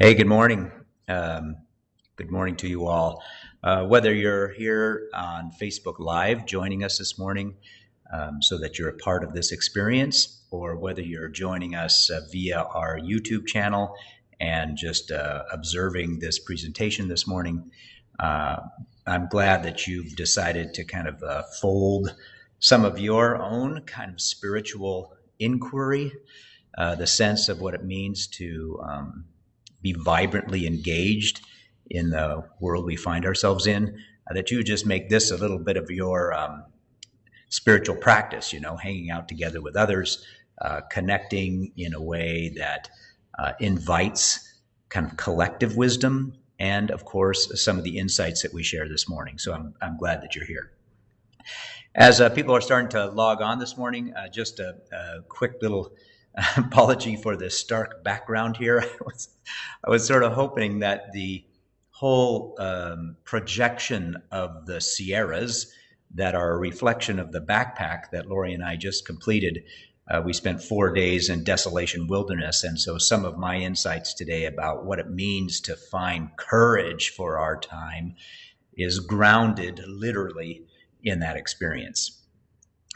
Hey, good morning. Um, Good morning to you all. Whether you're here on Facebook Live joining us this morning so that you're a part of this experience, or whether you're joining us via our YouTube channel and just observing this presentation this morning, uh, I'm glad that you've decided to kind of fold some of your own kind of spiritual inquiry, the sense of what it means to be vibrantly engaged in the world we find ourselves in, that you would just make this a little bit of your spiritual practice, hanging out together with others, connecting in a way that invites kind of collective wisdom and, of course, some of the insights that we share this morning. So I'm glad that you're here. As people are starting to log on this morning, just a quick little apology for the stark background here. I was sort of hoping that the whole projection of the Sierras that are a reflection of the backpack that Lori and I just completed. We spent 4 days in desolation wilderness, and so some of my insights today about what it means to find courage for our time is grounded literally in that experience.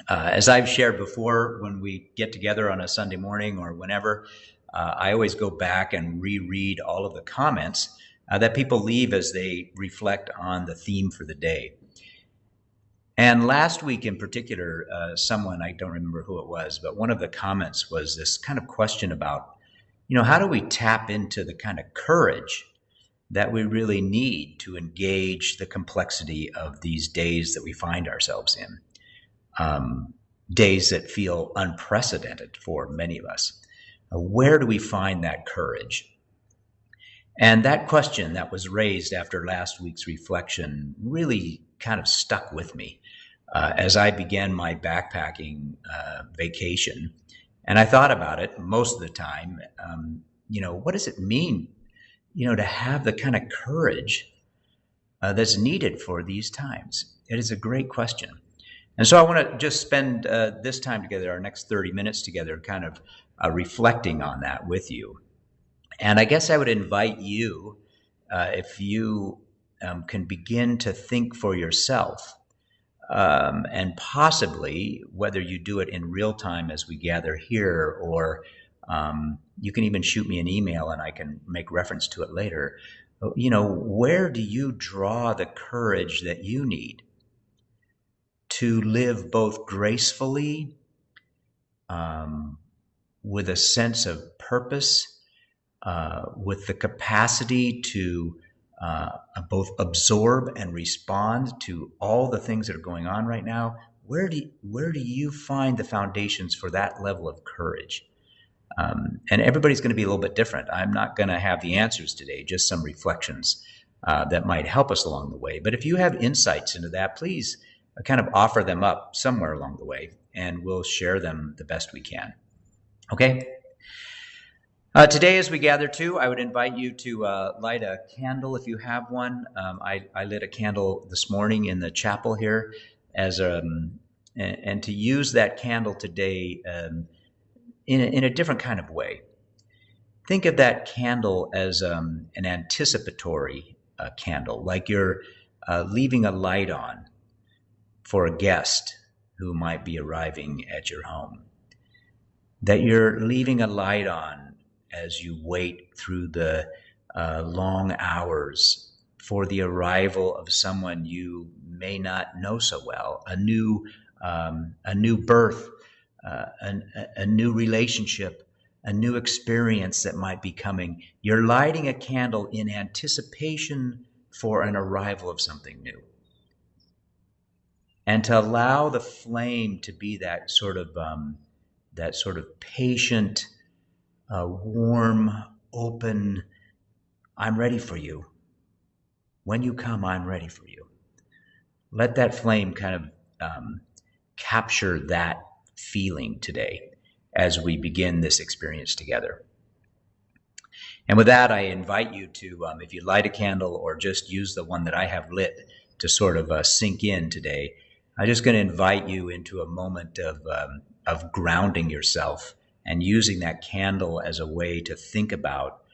As I've shared before, when we get together on a Sunday morning or whenever, I always go back and reread all of the comments that people leave as they reflect on the theme for the day. And last week in particular, someone, I don't remember who it was, but one of the comments was this kind of question about, how do we tap into the kind of courage that we really need to engage the complexity of these days that we find ourselves in? Days that feel unprecedented for many of us. Where do we find that courage? And that question that was raised after last week's reflection really kind of stuck with me as I began my backpacking vacation. And I thought about it most of the time. What does it mean, to have the kind of courage that's needed for these times? It is a great question. And so I want to just spend this time together, our next 30 minutes together, kind of reflecting on that with you. And I guess I would invite you, if you can begin to think for yourself, and possibly whether you do it in real time as we gather here, or you can even shoot me an email and I can make reference to it later. Where do you draw the courage that you need to live both gracefully, with a sense of purpose, with the capacity to both absorb and respond to all the things that are going on right now? Where do you find the foundations for that level of courage? And everybody's going to be a little bit different. I'm not going to have the answers today, just some reflections that might help us along the way. But if you have insights into that, please kind of offer them up somewhere along the way, and we'll share them the best we can. Okay? Today, as we gather too, I would invite you to light a candle if you have one. I lit a candle this morning in the chapel here, and to use that candle today in a different kind of way. Think of that candle as an anticipatory candle, like you're leaving a light on for a guest who might be arriving at your home. That you're leaving a light on as you wait through the long hours for the arrival of someone you may not know so well, a new birth, a new relationship, a new experience that might be coming. You're lighting a candle in anticipation for an arrival of something new. And to allow the flame to be that sort of patient, warm, open, I'm ready for you. When you come, I'm ready for you. Let that flame kind of capture that feeling today as we begin this experience together. And with that, I invite you to, if you light a candle or just use the one that I have lit to sort of sink in today, I'm just going to invite you into a moment of grounding yourself and using that candle as a way to think about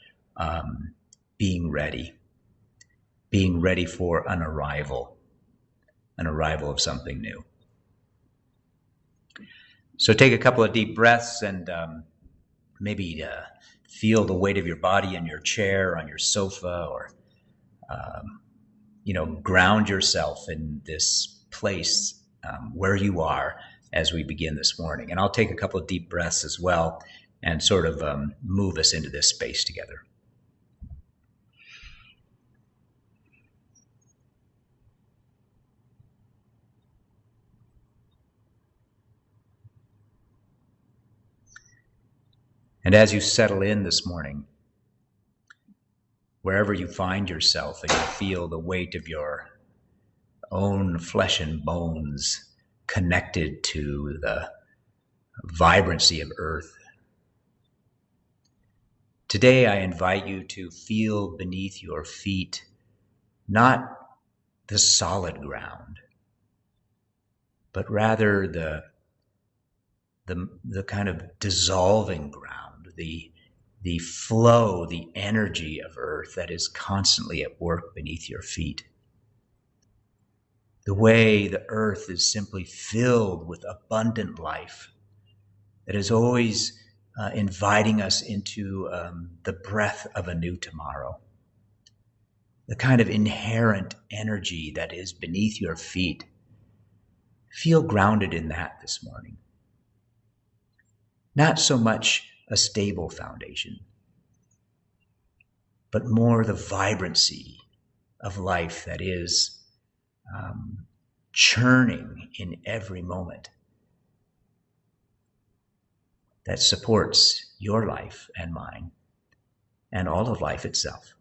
being ready for an arrival of something new. So take a couple of deep breaths and maybe feel the weight of your body in your chair, on your sofa, or ground yourself in this place where you are as we begin this morning. And I'll take a couple of deep breaths as well and sort of move us into this space together. And as you settle in this morning, wherever you find yourself and you feel the weight of your own flesh and bones connected to the vibrancy of earth, today I invite you to feel beneath your feet not the solid ground, but rather the kind of dissolving ground, the flow, the energy of earth that is constantly at work beneath your feet. The way the earth is simply filled with abundant life that is always inviting us into the breath of a new tomorrow. The kind of inherent energy that is beneath your feet. Feel grounded in that this morning. Not so much a stable foundation, but more the vibrancy of life that is churning in every moment, that supports your life and mine and all of life itself.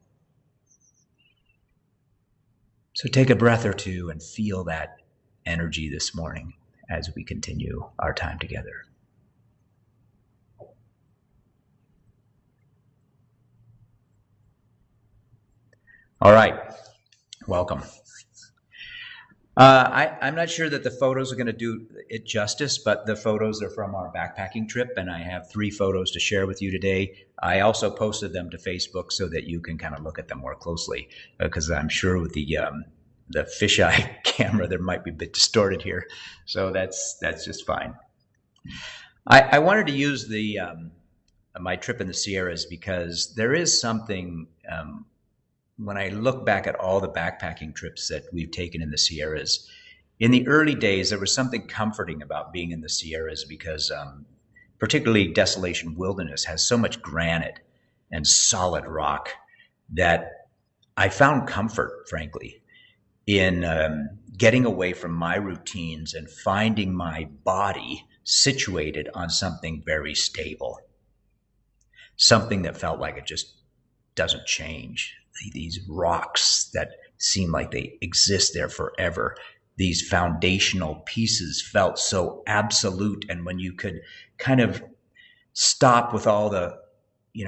So take a breath or two and feel that energy this morning as we continue our time together. All right, welcome. I'm not sure that the photos are going to do it justice, but the photos are from our backpacking trip, and I have 3 photos to share with you today. I also posted them to Facebook so that you can kind of look at them more closely, because I'm sure with the fisheye camera there might be a bit distorted here, so that's just fine. I wanted to use the my trip in the Sierras because there is something. When I look back at all the backpacking trips that we've taken in the Sierras, in the early days, there was something comforting about being in the Sierras because particularly Desolation Wilderness has so much granite and solid rock that I found comfort, frankly, in getting away from my routines and finding my body situated on something very stable, something that felt like it just doesn't change. These rocks that seem like they exist there forever. These foundational pieces felt so absolute. And when you could kind of stop with all the,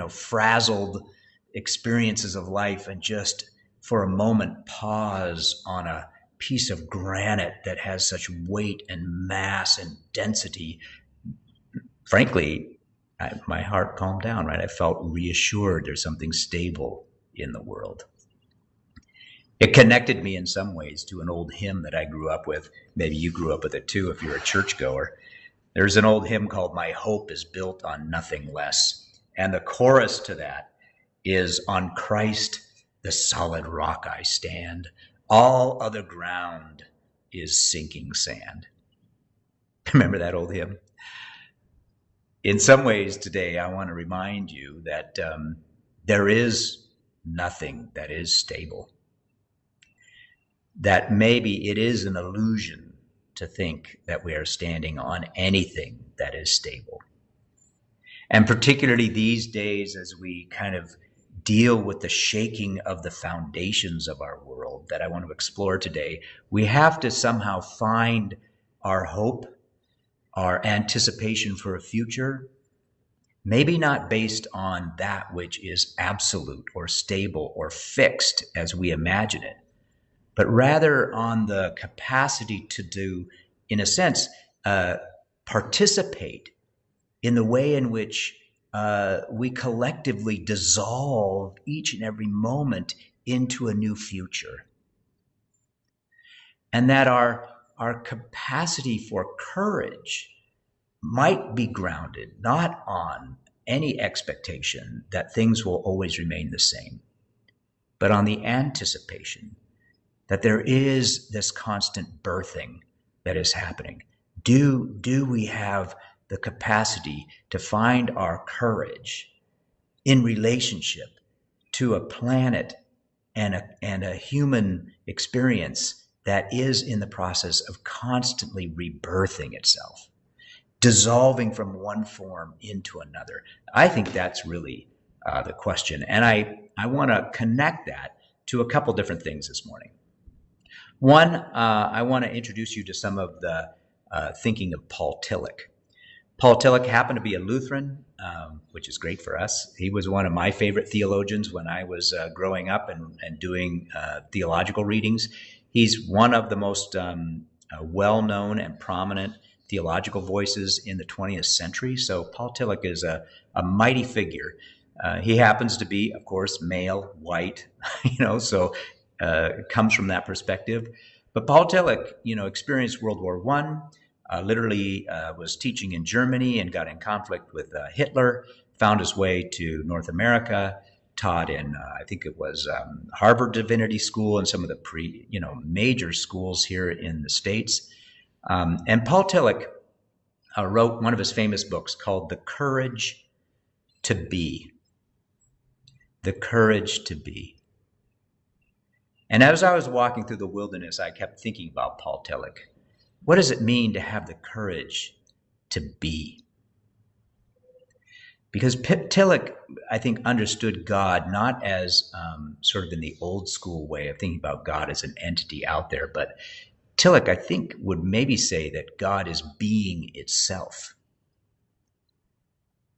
frazzled experiences of life and just for a moment pause on a piece of granite that has such weight and mass and density, frankly, my heart calmed down, right? I felt reassured there's something stable in the world. It connected me in some ways to an old hymn that I grew up with. Maybe you grew up with it too if you're a churchgoer. There's an old hymn called "My Hope is Built on Nothing Less." And the chorus to that is, "On Christ, the solid rock I stand. All other ground is sinking sand." Remember that old hymn? In some ways today, I want to remind you that there is nothing that is stable. That maybe it is an illusion to think that we are standing on anything that is stable. And particularly these days, as we kind of deal with the shaking of the foundations of our world that I want to explore today, we have to somehow find our hope, our anticipation for a future, maybe not based on that which is absolute or stable or fixed as we imagine it, but rather on the capacity to do, in a sense, participate in the way in which we collectively dissolve each and every moment into a new future. And that our capacity for courage might be grounded not on any expectation that things will always remain the same, but on the anticipation that there is this constant birthing that is happening. Do we have the capacity to find our courage in relationship to a planet and a human experience that is in the process of constantly rebirthing itself, dissolving from one form into another? I think that's really the question. And I want to connect that to a couple different things this morning. One, I want to introduce you to some of the thinking of Paul Tillich. Paul Tillich happened to be a Lutheran, which is great for us. He was one of my favorite theologians when I was growing up and doing theological readings. He's one of the most well-known and prominent theological voices in the 20th century. So Paul Tillich is a mighty figure. He happens to be, of course, male, white, so it comes from that perspective. But Paul Tillich, experienced World War I, literally was teaching in Germany and got in conflict with Hitler, found his way to North America, taught in, I think it was Harvard Divinity School and some of the major schools here in the States. And Paul Tillich wrote one of his famous books called The Courage to Be. The Courage to Be. And as I was walking through the wilderness, I kept thinking about Paul Tillich. What does it mean to have the courage to be? Because Tillich, I think, understood God not as sort of in the old school way of thinking about God as an entity out there, but Tillich, I think, would maybe say that God is being itself.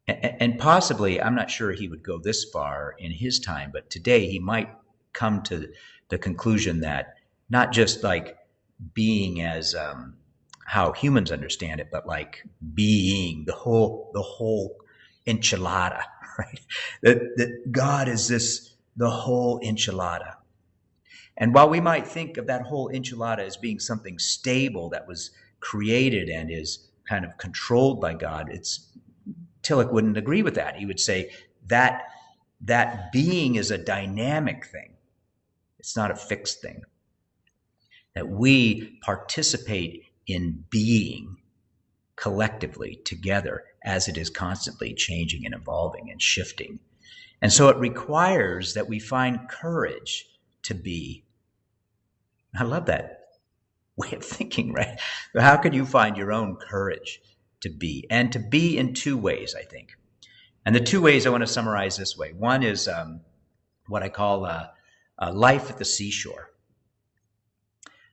And possibly, I'm not sure he would go this far in his time, but today he might come to the conclusion that not just like being as how humans understand it, but like being the whole enchilada, right? That God is the whole enchilada. And while we might think of that whole enchilada as being something stable that was created and is kind of controlled by God, Tillich wouldn't agree with that. He would say that being is a dynamic thing. It's not a fixed thing. That we participate in being collectively together as it is constantly changing and evolving and shifting. And so it requires that we find courage to be. I love that way of thinking, right? But how can you find your own courage to be? And to be in two ways, I think. And the two ways I want to summarize this way. One is what I call life at the seashore.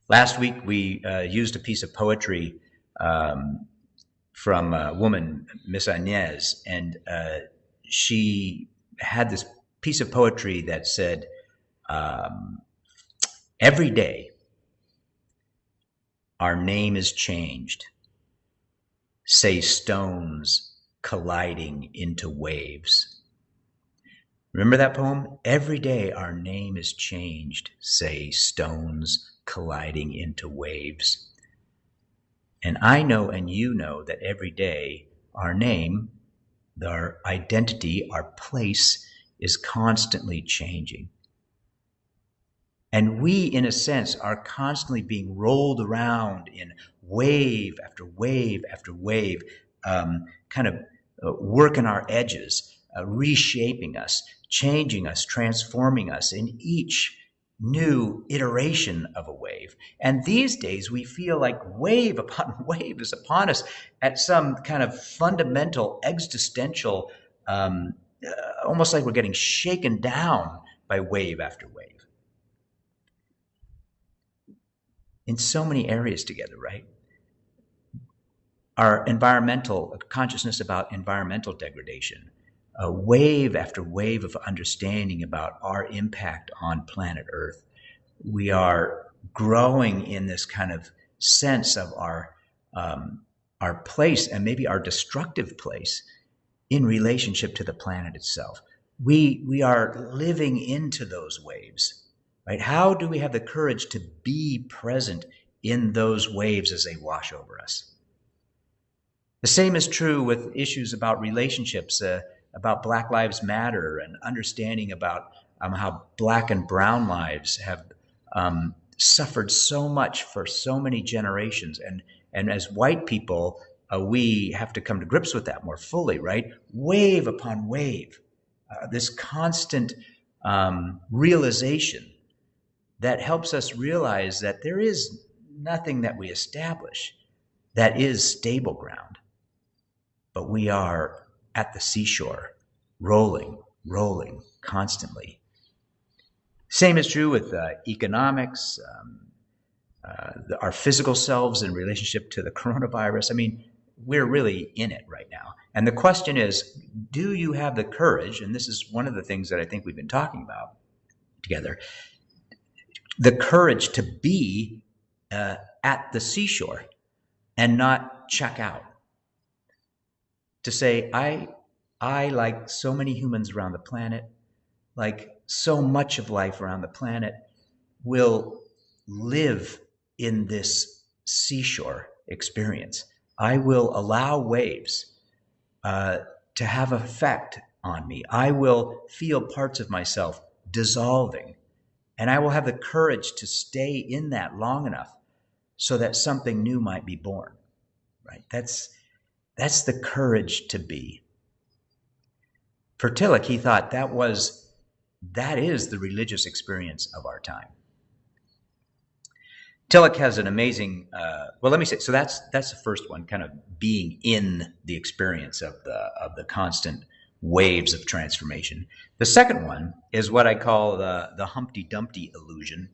Last week, we used a piece of poetry from a woman, Miss Inez, and she had this piece of poetry that said, every day, our name is changed, say stones colliding into waves. Remember that poem? Every day our name is changed, say stones colliding into waves. And I know and you know that every day our name, our identity, our place is constantly changing. And we, in a sense, are constantly being rolled around in wave after wave after wave, kind of working our edges, reshaping us, changing us, transforming us in each new iteration of a wave. And these days we feel like wave upon wave is upon us at some kind of fundamental, existential, almost like we're getting shaken down by wave after wave. In so many areas together, right? Our environmental consciousness about environmental degradation, a wave after wave of understanding about our impact on planet Earth. We are growing in this kind of sense of our place and maybe our destructive place in relationship to the planet itself. We are living into those waves, right? How do we have the courage to be present in those waves as they wash over us? The same is true with issues about relationships, about Black Lives Matter, and understanding about how Black and brown lives have suffered so much for so many generations. And as white people, we have to come to grips with that more fully, right? Wave upon wave, this constant realization that helps us realize that there is nothing that we establish that is stable ground. But we are at the seashore, rolling constantly. Same is true with economics, our physical selves in relationship to the coronavirus. I mean, we're really in it right now. And the question is, do you have the courage, and this is one of the things that I think we've been talking about together, the courage to be at the seashore and not check out? To say, I, like so many humans around the planet, like so much of life around the planet, will live in this seashore experience. I will allow waves to have effect on me. I will feel parts of myself dissolving, and I will have the courage to stay in that long enough so that something new might be born, right? That's the courage to be. For Tillich, he thought that is the religious experience of our time. Tillich has an amazing, so that's the first one, kind of being in the experience of the constant waves of transformation. The second one is what I call the Humpty Dumpty illusion.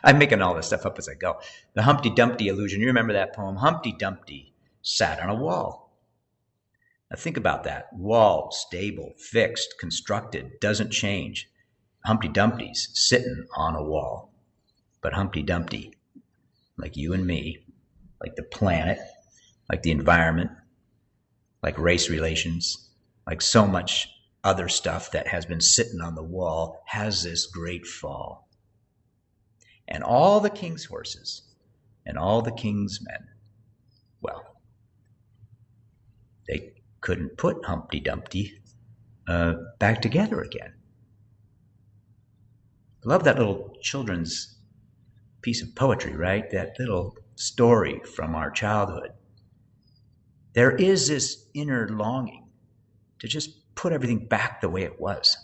I'm making all this stuff up as I go. The Humpty Dumpty illusion. You remember that poem? Humpty Dumpty sat on a wall. Now think about that. Wall, stable, fixed, constructed, doesn't change. Humpty Dumpty's sitting on a wall. But Humpty Dumpty, like you and me, like the planet, like the environment, like race relations, like so much other stuff that has been sitting on the wall, has this great fall. And all the king's horses and all the king's men, well, they couldn't put Humpty Dumpty back together again. I love that little children's piece of poetry, right? That little story from our childhood. There is this inner longing to just put everything back the way it was.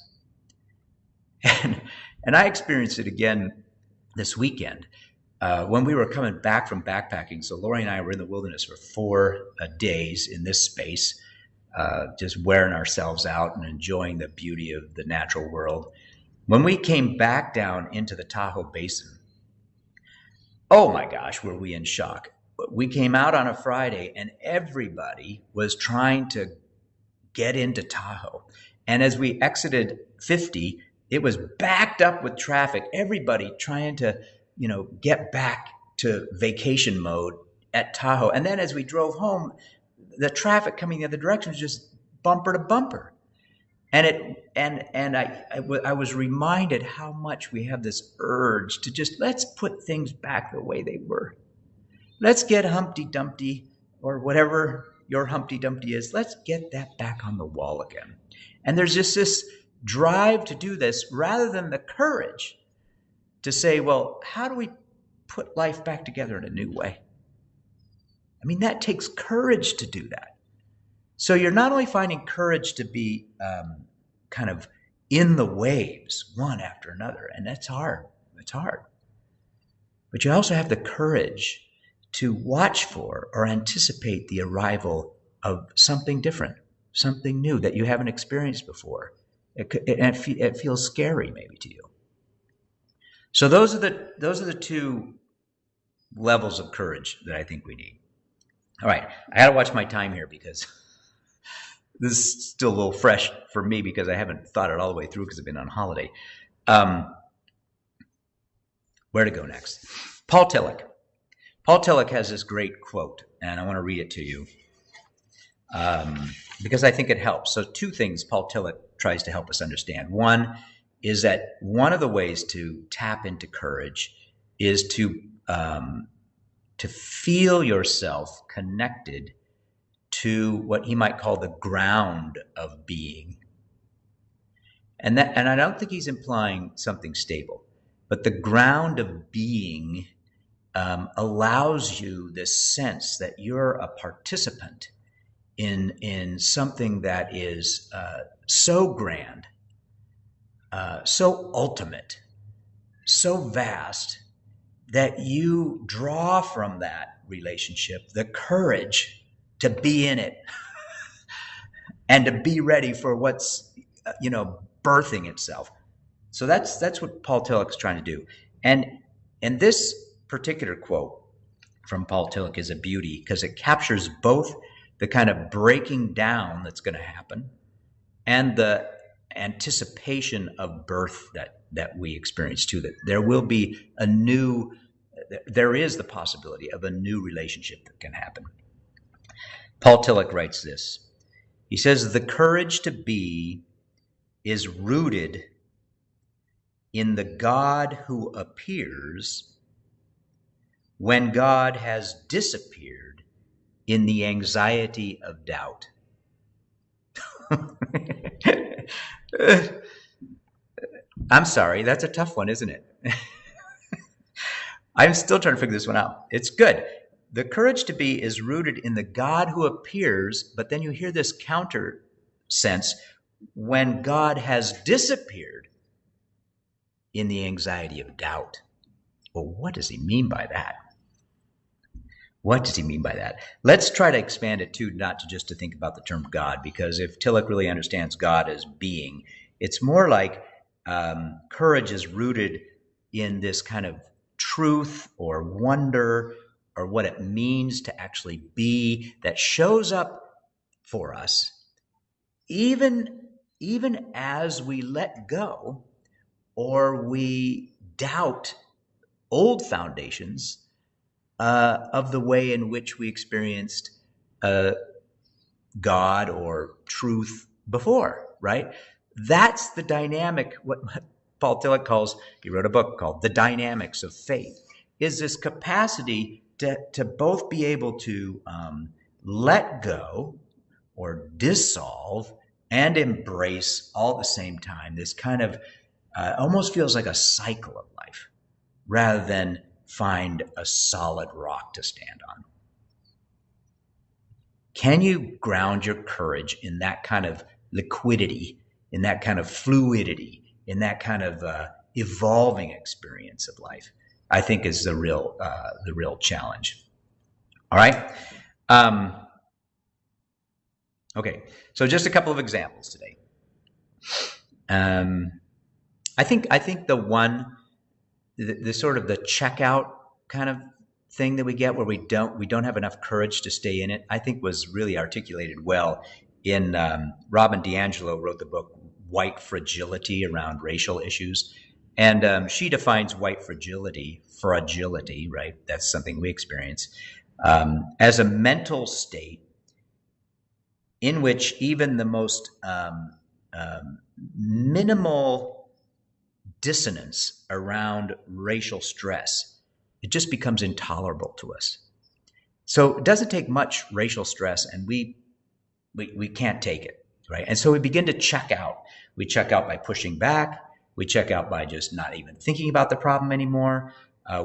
And I experienced it again this weekend when we were coming back from backpacking. So Lori and I were in the wilderness for 4 days in this space, just wearing ourselves out and enjoying the beauty of the natural world. When we came back down into the Tahoe Basin, oh my gosh, were we in shock. We came out on a Friday and everybody was trying to get into Tahoe. And as we exited 50, it was backed up with traffic. Everybody trying to, get back to vacation mode at Tahoe. And then as we drove home, the traffic coming the other direction was just bumper to bumper. And I was reminded how much we have this urge to just, let's put things back the way they were. Let's get Humpty Dumpty, or whatever your Humpty Dumpty is, let's get that back on the wall again. And there's just this drive to do this rather than the courage to say, well, how do we put life back together in a new way? I mean, that takes courage to do that. So you're not only finding courage to be kind of in the waves, one after another, and that's hard. It's hard. But you also have the courage to watch for or anticipate the arrival of something different, something new that you haven't experienced before. It feels scary maybe to you. So those are the two levels of courage that I think we need. All right, I got to watch my time here because this is still a little fresh for me because I haven't thought it all the way through because I've been on holiday. Where to go next? Paul Tillich. Paul Tillich has this great quote, and I want to read it to you. because I think it helps. So two things Paul Tillich tries to help us understand. One is that one of the ways to tap into courage is to feel yourself connected to what he might call the ground of being. And I don't think he's implying something stable, but the ground of being allows you this sense that you're a participant in something that is so grand, so ultimate, so vast, that you draw from that relationship the courage to be in it and to be ready for what's birthing itself. So that's what Paul Tillich's trying to do. And this particular quote from Paul Tillich is a beauty because it captures both the kind of breaking down that's going to happen and the anticipation of birth that we experience too, that there will be there is the possibility of a new relationship that can happen. Paul Tillich writes this. He says, the courage to be is rooted in the God who appears when God has disappeared in the anxiety of doubt. I'm sorry, that's a tough one, isn't it? I'm still trying to figure this one out. It's good. The courage to be is rooted in the God who appears, but then you hear this counter sense, when God has disappeared in the anxiety of doubt. Well, what does he mean by that? What does he mean by that? Let's try to expand it too, not just to think about the term God, because if Tillich really understands God as being, it's more like courage is rooted in this kind of truth or wonder or what it means to actually be that shows up for us even as we let go or we doubt old foundations of the way in which we experienced God or truth before, right? That's the dynamic, what Paul Tillich calls, he wrote a book called The Dynamics of Faith, is this capacity to both be able to let go or dissolve and embrace all at the same time. This kind of almost feels like a cycle of life rather than find a solid rock to stand on. Can you ground your courage in that kind of liquidity, in that kind of fluidity, in that kind of evolving experience of life? I think is the real challenge. All right. Okay. So just a couple of examples today. I think the sort of the checkout kind of thing that we get where we don't have enough courage to stay in it, I think was really articulated well in Robin DiAngelo wrote the book White Fragility around racial issues. And she defines white fragility, right? That's something we experience, as a mental state in which even the most minimal dissonance around racial stress, it just becomes intolerable to us. So it doesn't take much racial stress, and we can't take it, right? And so we begin to check out. We check out by pushing back. We check out by just not even thinking about the problem anymore.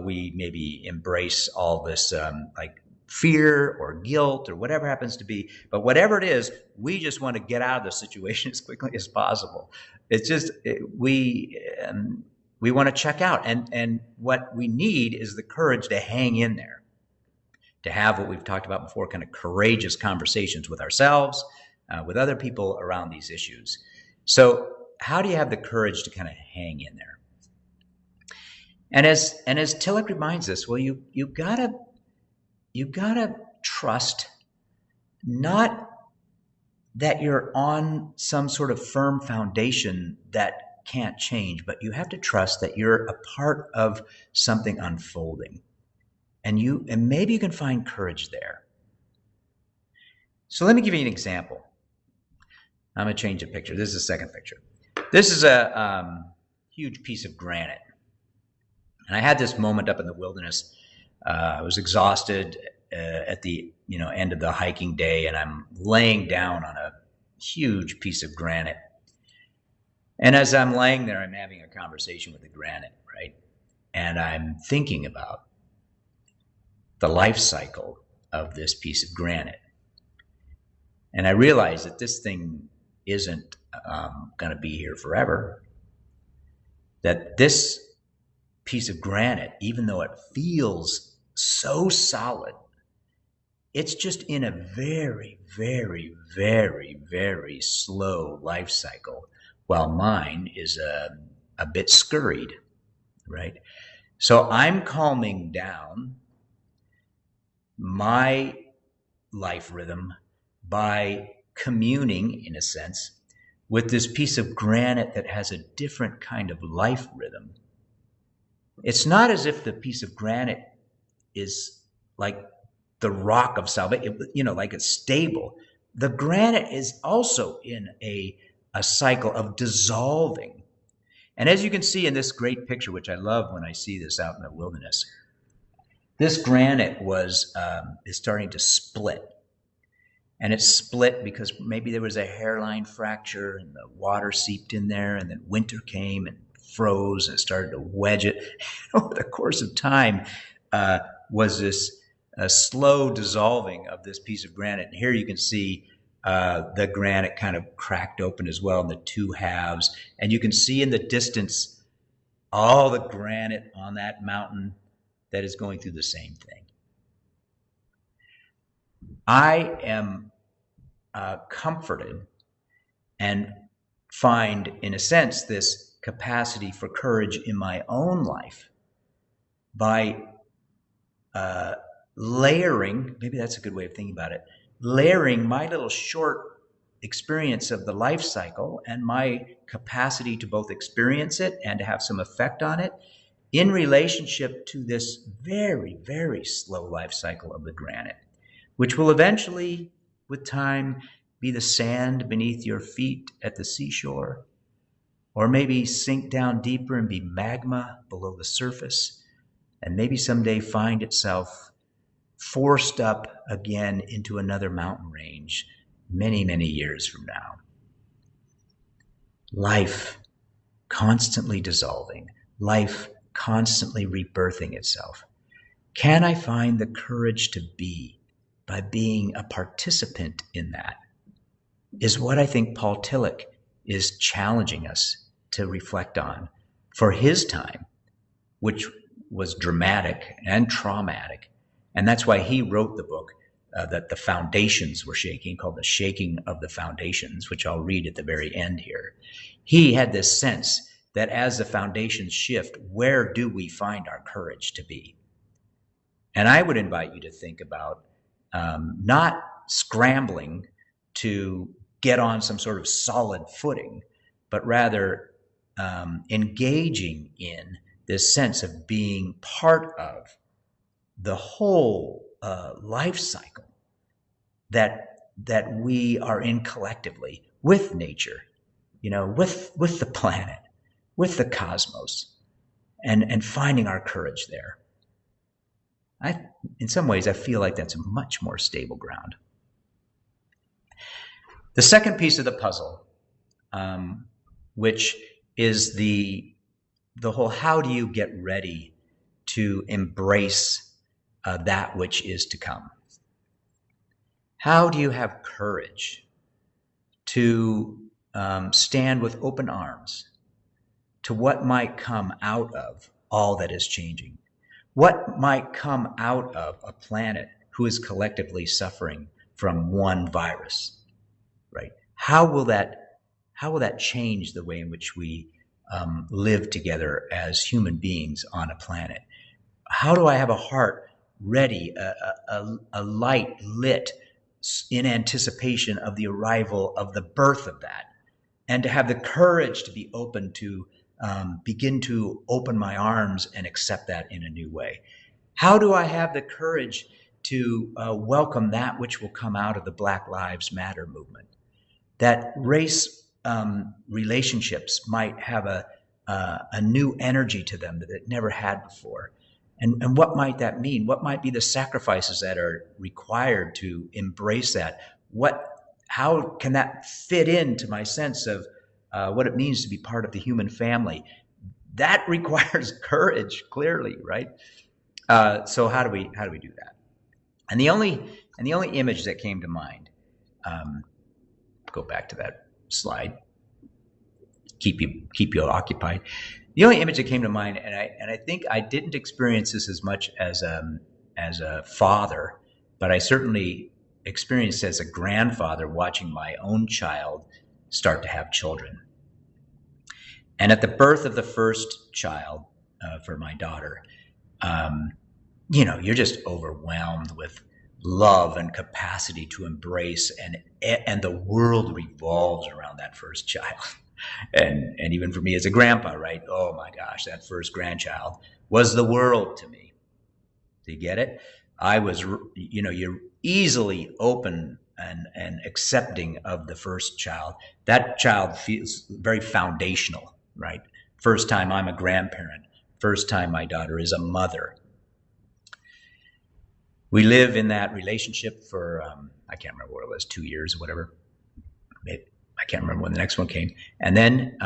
We maybe embrace all this like fear or guilt or whatever happens to be. But whatever it is, we just want to get out of the situation as quickly as possible. It's just we want to check out. And what we need is the courage to hang in there, to have what we've talked about before, kind of courageous conversations with ourselves, with other people around these issues. So how do you have the courage to kind of hang in there? And as Tillich reminds us, well, you gotta trust not that you're on some sort of firm foundation that can't change, but you have to trust that you're a part of something unfolding. And maybe you can find courage there. So let me give you an example. I'm going to change the picture. This is the second picture. This is a huge piece of granite. And I had this moment up in the wilderness. I was exhausted at the end of the hiking day, and I'm laying down on a huge piece of granite. And as I'm laying there, I'm having a conversation with the granite, right? And I'm thinking about the life cycle of this piece of granite. And I realize that this thing isn't going to be here forever. That this piece of granite, even though it feels so solid, it's just in a very, very, very, very slow life cycle, while mine is a bit scurried, right? So I'm calming down my life rhythm by communing, in a sense, with this piece of granite that has a different kind of life rhythm. It's not as if the piece of granite is like the rock of salvation, like it's stable. The granite is also in a cycle of dissolving. And as you can see in this great picture, which I love when I see this out in the wilderness, this granite is starting to split. And it split because maybe there was a hairline fracture and the water seeped in there, and then winter came and froze and started to wedge it. Over the course of time was this slow dissolving of this piece of granite. And here you can see the granite kind of cracked open as well in the two halves. And you can see in the distance all the granite on that mountain that is going through the same thing. I am comforted and find, in a sense, this capacity for courage in my own life by layering, maybe that's a good way of thinking about it, layering my little short experience of the life cycle and my capacity to both experience it and to have some effect on it in relationship to this very, very slow life cycle of the granite, which will eventually, with time, be the sand beneath your feet at the seashore, or maybe sink down deeper and be magma below the surface, and maybe someday find itself forced up again into another mountain range many, many years from now. Life constantly dissolving, life constantly rebirthing itself. Can I find the courage to be by being a participant in that? Is what I think Paul Tillich is challenging us to reflect on for his time, which was dramatic and traumatic. And that's why he wrote the book that the foundations were shaking, called The Shaking of the Foundations, which I'll read at the very end here. He had this sense that as the foundations shift, where do we find our courage to be? And I would invite you to think about not scrambling to get on some sort of solid footing, but rather engaging in this sense of being part of the whole life cycle that we are in collectively with nature, with the planet, with the cosmos, and finding our courage there. In some ways, I feel like that's a much more stable ground. The second piece of the puzzle, which is the whole how do you get ready to embrace that which is to come? How do you have courage to stand with open arms to what might come out of all that is changing? What might come out of a planet who is collectively suffering from one virus, right? How will that change the way in which we live together as human beings on a planet? How do I have a heart ready, a light lit in anticipation of the arrival of the birth of that, and to have the courage to be open to begin to open my arms and accept that in a new way? How do I have the courage to welcome that which will come out of the Black Lives Matter movement. That race relationships might have a new energy to them that it never had before. And what might that mean? What might be the sacrifices that are required to embrace that? How can that fit into my sense of what it means to be part of the human family? That requires courage, clearly, right? So how do we do that? And the only image that came to mind, go back to that slide. Keep you occupied. The only image that came to mind, and I think I didn't experience this as much as a father, but I certainly experienced as a grandfather watching my own child start to have children. And at the birth of the first child for my daughter, you're just overwhelmed with love and capacity to embrace, and the world revolves around that first child. And even for me as a grandpa, right? Oh my gosh, that first grandchild was the world to me. Do you get it? I was, you're easily open and accepting of the first child. That child feels very foundational, right? First time I'm a grandparent. First time my daughter is a mother. We live in that relationship for, I can't remember what it was, 2 years or whatever. I can't remember when the next one came. And then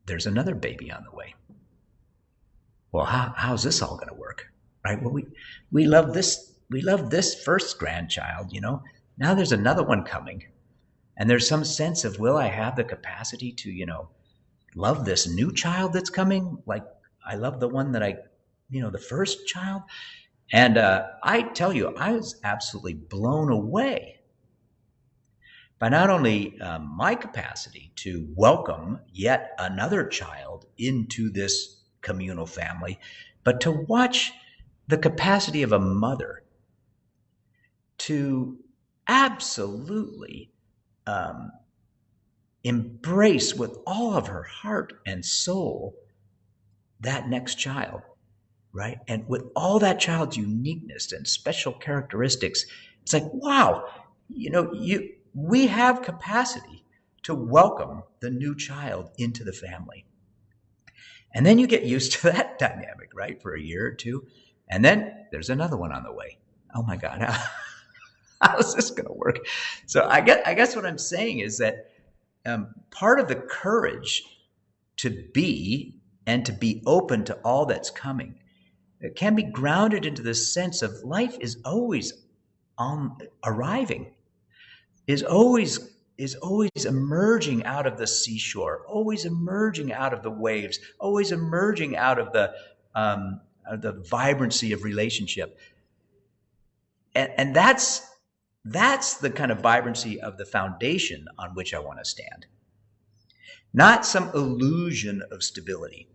there's another baby on the way. Well, how's this all going to work, right? Well, we love this first grandchild, Now there's another one coming, and there's some sense of, will I have the capacity to, love this new child that's coming, like I love the one that the first child. And I tell you, I was absolutely blown away by not only my capacity to welcome yet another child into this communal family, but to watch the capacity of a mother to absolutely embrace with all of her heart and soul that next child, right? And with all that child's uniqueness and special characteristics, it's like, wow, we have capacity to welcome the new child into the family. And then you get used to that dynamic, right, for a year or two. And then there's another one on the way. Oh my God, how is this going to work? So I guess what I'm saying is that part of the courage to be and to be open to all that's coming, it can be grounded into this sense of life is always arriving, is always emerging out of the seashore, always emerging out of the waves, always emerging out of the vibrancy of relationship. And that's the kind of vibrancy of the foundation on which I want to stand. Not some illusion of stability.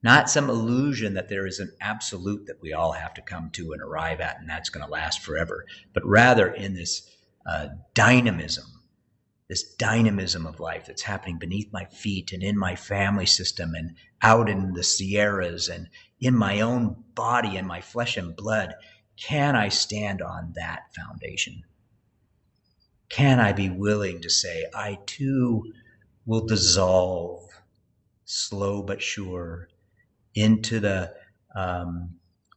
Not some illusion that there is an absolute that we all have to come to and arrive at, and that's going to last forever. But rather in this dynamism of life that's happening beneath my feet and in my family system and out in the Sierras and in my own body and my flesh and blood. Can I stand on that foundation? Can I be willing to say, I too will dissolve, slow but sure, into the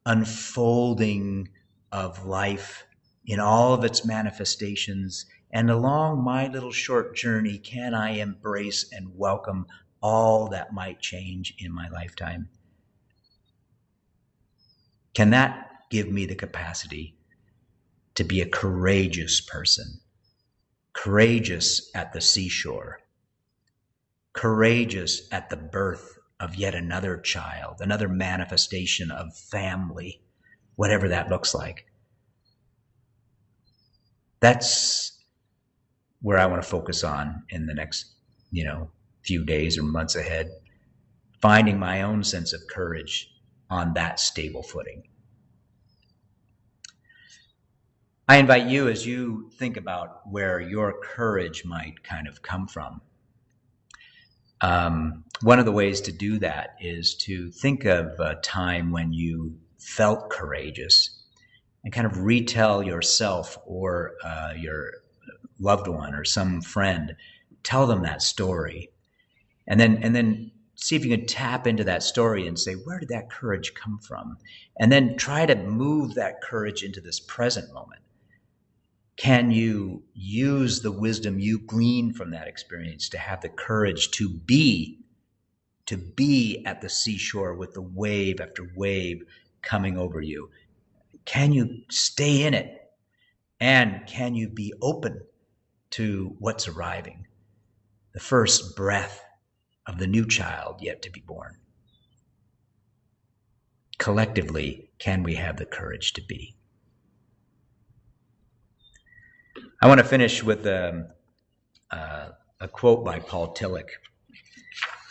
unfolding of life in all of its manifestations, and along my little short journey, can I embrace and welcome all that might change in my lifetime? Can that give me the capacity to be a courageous person, courageous at the seashore, courageous at the birth of yet another child, another manifestation of family, whatever that looks like? That's where I want to focus on in the next, few days or months ahead, finding my own sense of courage on that stable footing. I invite you, as you think about where your courage might kind of come from, one of the ways to do that is to think of a time when you felt courageous and kind of retell yourself or your loved one or some friend, tell them that story. And then see if you can tap into that story and say, where did that courage come from? And then try to move that courage into this present moment. Can you use the wisdom you glean from that experience to have the courage to be at the seashore with the wave after wave coming over you? Can you stay in it? And can you be open to what's arriving? The first breath of the new child yet to be born. Collectively, can we have the courage to be? I want to finish with a quote by Paul Tillich,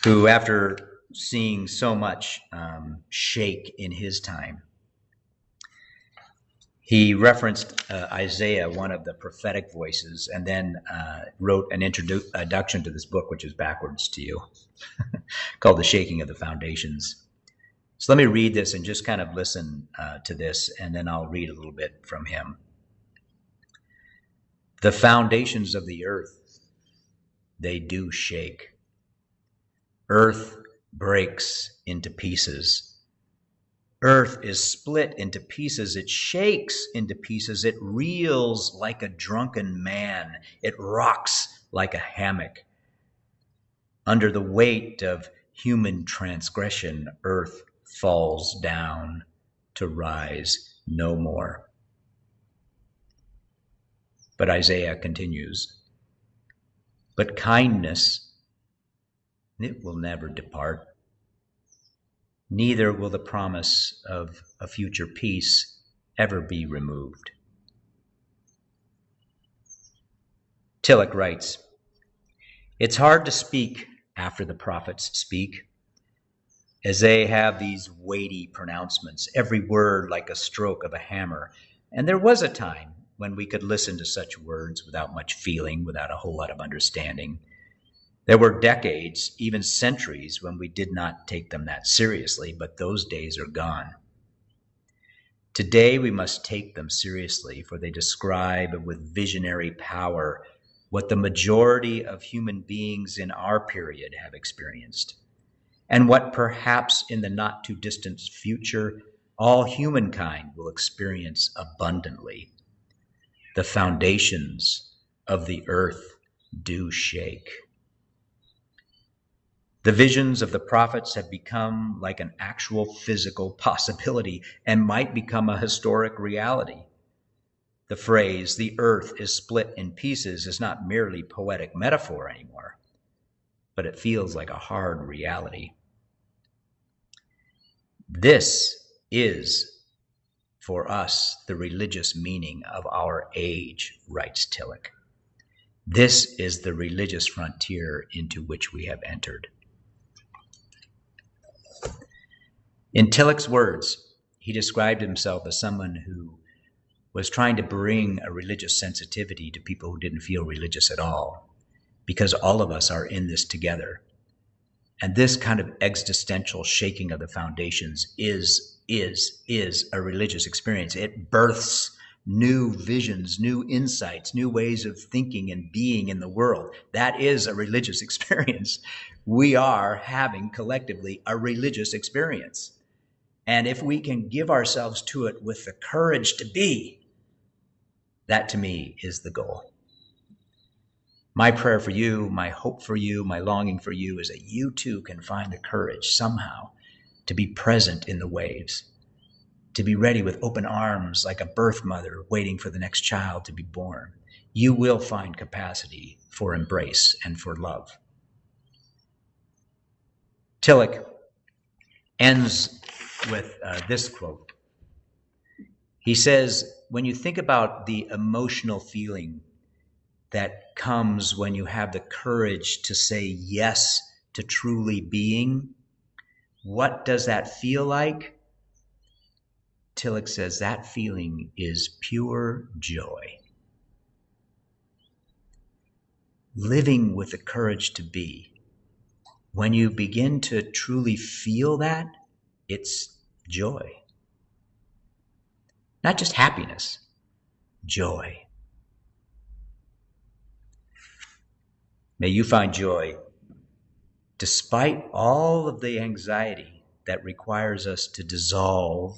who, after seeing so much shake in his time, he referenced Isaiah, one of the prophetic voices, and then wrote an introduction to this book, which is backwards to you, called The Shaking of the Foundations. So let me read this and just kind of listen to this, and then I'll read a little bit from him. The foundations of the earth, they do shake. Earth breaks into pieces. Earth is split into pieces. It shakes into pieces. It reels like a drunken man. It rocks like a hammock. Under the weight of human transgression, earth falls down to rise no more. But Isaiah continues, but kindness, it will never depart. Neither will the promise of a future peace ever be removed. Tillich writes, it's hard to speak after the prophets speak, as they have these weighty pronouncements, every word like a stroke of a hammer. And there was a time when we could listen to such words without much feeling, without a whole lot of understanding. There were decades, even centuries, when we did not take them that seriously, but those days are gone. Today we must take them seriously, for they describe with visionary power what the majority of human beings in our period have experienced, and what perhaps in the not too distant future all humankind will experience abundantly. The foundations of the earth do shake. The visions of the prophets have become like an actual physical possibility and might become a historic reality. The phrase, the earth is split in pieces, is not merely poetic metaphor anymore, but it feels like a hard reality. This is, for us, the religious meaning of our age, writes Tillich. This is the religious frontier into which we have entered. In Tillich's words, he described himself as someone who was trying to bring a religious sensitivity to people who didn't feel religious at all, because all of us are in this together. And this kind of existential shaking of the foundations is a religious experience. It births new visions, new insights, new ways of thinking and being in the world. That is a religious experience. We are having collectively a religious experience. And if we can give ourselves to it with the courage to be, that to me is the goal. My prayer for you, my hope for you, my longing for you is that you too can find the courage somehow to be present in the waves, to be ready with open arms like a birth mother waiting for the next child to be born. You will find capacity for embrace and for love. Tillich ends with this quote. He says, when you think about the emotional feeling that comes when you have the courage to say yes to truly being, what does that feel like? Tillich says that feeling is pure joy. Living with the courage to be. When you begin to truly feel that, it's joy. Not just happiness, joy. May you find joy despite all of the anxiety that requires us to dissolve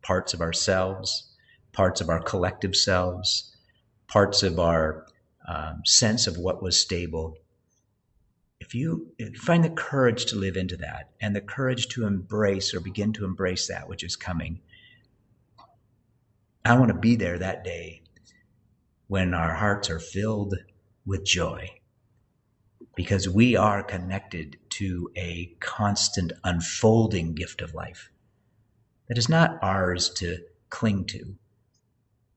parts of ourselves, parts of our collective selves, parts of our sense of what was stable. If you find the courage to live into that and the courage to embrace or begin to embrace that which is coming, I want to be there that day when our hearts are filled with joy, because we are connected to a constant unfolding gift of life that is not ours to cling to,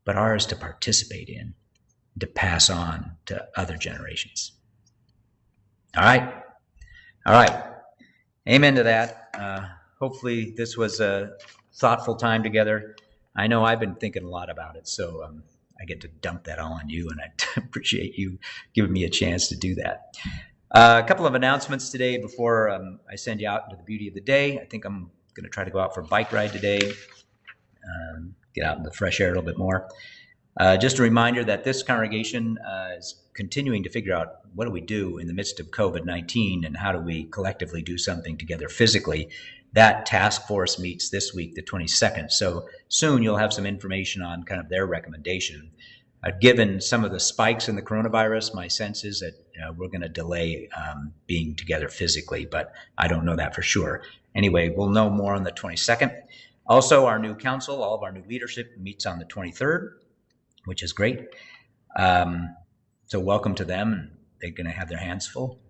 but ours to participate in, to pass on to other generations. All right. Amen to that. Hopefully this was a thoughtful time together. I know I've been thinking a lot about it, so I get to dump that all on you, and I appreciate you giving me a chance to do that. A couple of announcements today before I send you out into the beauty of the day. I think I'm going to try to go out for a bike ride today, get out in the fresh air a little bit more. Just a reminder that this congregation is continuing to figure out what do we do in the midst of COVID-19 and how do we collectively do something together physically. That task force meets this week, the 22nd. So soon you'll have some information on kind of their recommendation. Given some of the spikes in the coronavirus, my sense is that we're going to delay being together physically, but I don't know that for sure. Anyway, we'll know more on the 22nd. Also, our new council, all of our new leadership meets on the 23rd, which is great. So welcome to them. They're going to have their hands full.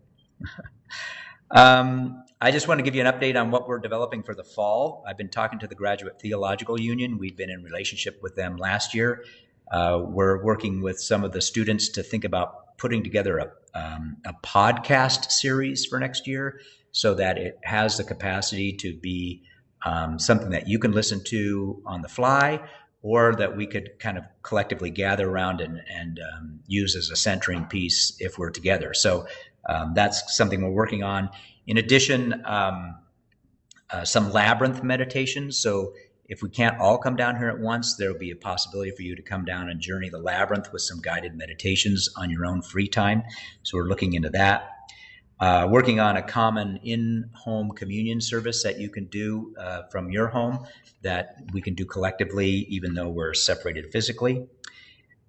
I just want to give you an update on what we're developing for the fall. I've been talking to the Graduate Theological Union. We've been in relationship with them last year. We're working with some of the students to think about putting together a podcast series for next year so that it has the capacity to be something that you can listen to on the fly, or that we could kind of collectively gather around and use as a centering piece if we're together. So that's something we're working on. In addition, some labyrinth meditations. So if we can't all come down here at once, there will be a possibility for you to come down and journey the labyrinth with some guided meditations on your own free time. So we're looking into that. Working on a common in-home communion service that you can do from your home that we can do collectively, even though we're separated physically.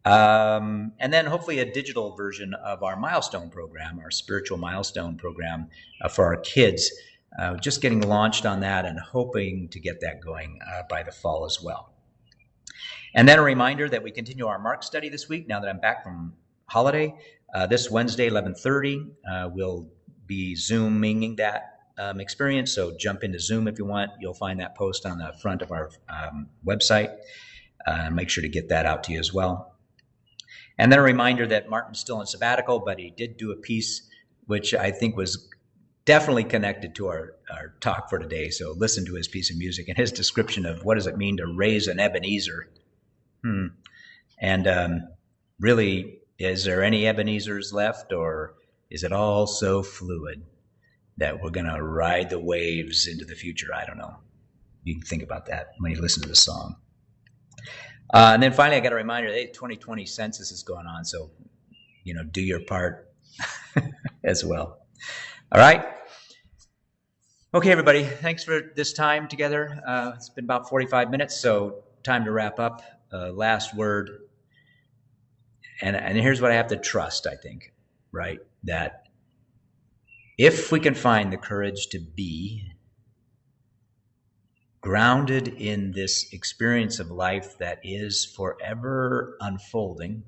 And then hopefully a digital version of our milestone program, our spiritual milestone program for our kids. Just getting launched on that and hoping to get that going by the fall as well. And then a reminder that we continue our Mark study this week now that I'm back from holiday. This Wednesday, 11:30, we'll be Zooming that experience. So jump into Zoom if you want. You'll find that post on the front of our website. Make sure to get that out to you as well. And then a reminder that Martin's still in sabbatical, but he did do a piece which I think was definitely connected to our talk for today. So listen to his piece of music and his description of what does it mean to raise an Ebenezer. And really, is there any Ebenezers left, or is it all so fluid that we're going to ride the waves into the future? I don't know. You can think about that when you listen to the song. And then finally, I got a reminder, the 2020 census is going on, so, do your part as well. All right. Okay, everybody, thanks for this time together. It's been about 45 minutes, so time to wrap up. Last word. And here's what I have to trust, I think, right? That if we can find the courage to be grounded in this experience of life that is forever unfolding,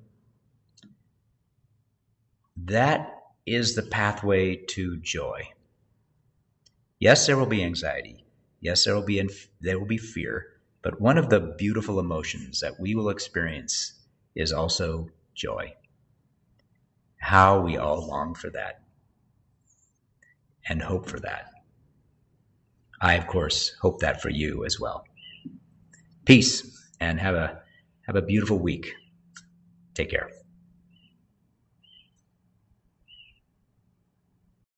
that is the pathway to joy. Yes, there will be anxiety. Yes, there will be fear. But one of the beautiful emotions that we will experience is also joy. How we all long for that and hope for that. I, of course, hope that for you as well. Peace, and have a beautiful week. Take care.